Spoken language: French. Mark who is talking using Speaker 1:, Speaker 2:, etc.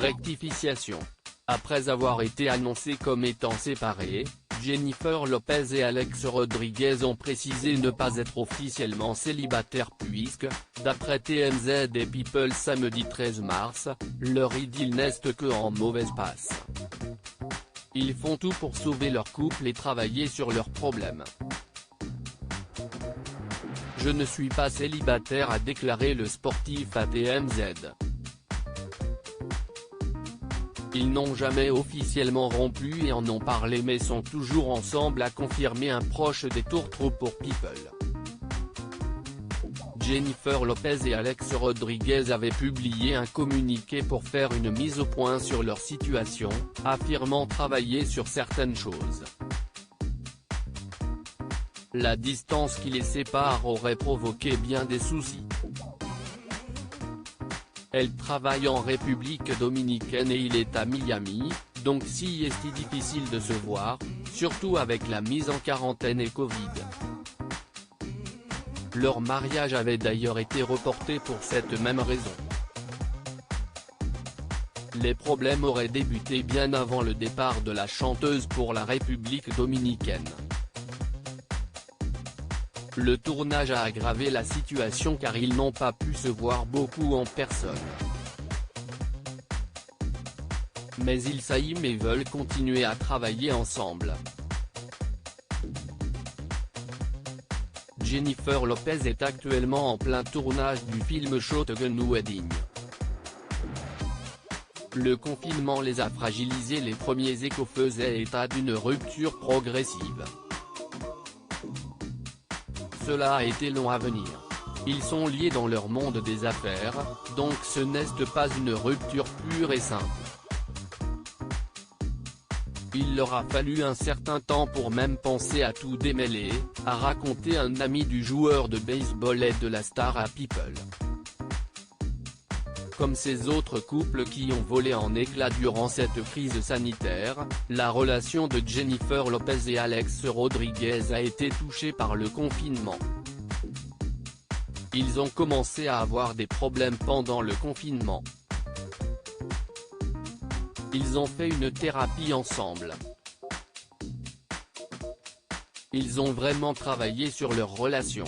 Speaker 1: rectification. Après avoir été annoncés comme étant séparés, Jennifer Lopez et Alex Rodriguez ont précisé ne pas être officiellement célibataires puisque, d'après TMZ et People samedi 13 mars, leur idylle n'est que en mauvaise passe. Ils font tout pour sauver leur couple et travailler sur leurs problèmes. Je ne suis pas célibataire, a déclaré le sportif à TMZ. Ils n'ont jamais officiellement rompu et en ont parlé mais sont toujours ensemble, a confirmé un proche des tourtereaux pour People. Jennifer Lopez et Alex Rodriguez avaient publié un communiqué pour faire une mise au point sur leur situation, affirmant travailler sur certaines choses. La distance qui les sépare aurait provoqué bien des soucis. Elle travaille en République dominicaine et il est à Miami, donc si est difficile de se voir, surtout avec la mise en quarantaine et Covid. Leur mariage avait d'ailleurs été reporté pour cette même raison. Les problèmes auraient débuté bien avant le départ de la chanteuse pour la République dominicaine. Le tournage a aggravé la situation car ils n'ont pas pu se voir beaucoup en personne. Mais ils s'aiment et veulent continuer à travailler ensemble. Jennifer Lopez est actuellement en plein tournage du film Shotgun Wedding. Le confinement les a fragilisés, les premiers échos faisaient état d'une rupture progressive. Cela a été long à venir. Ils sont liés dans leur monde des affaires, donc ce n'est pas une rupture pure et simple. Il leur a fallu un certain temps pour même penser à tout démêler, a raconté un ami du joueur de baseball et de la star à People. Comme ces autres couples qui ont volé en éclats durant cette crise sanitaire, la relation de Jennifer Lopez et Alex Rodriguez a été touchée par le confinement. Ils ont commencé à avoir des problèmes pendant le confinement. Ils ont fait une thérapie ensemble. Ils ont vraiment travaillé sur leur relation.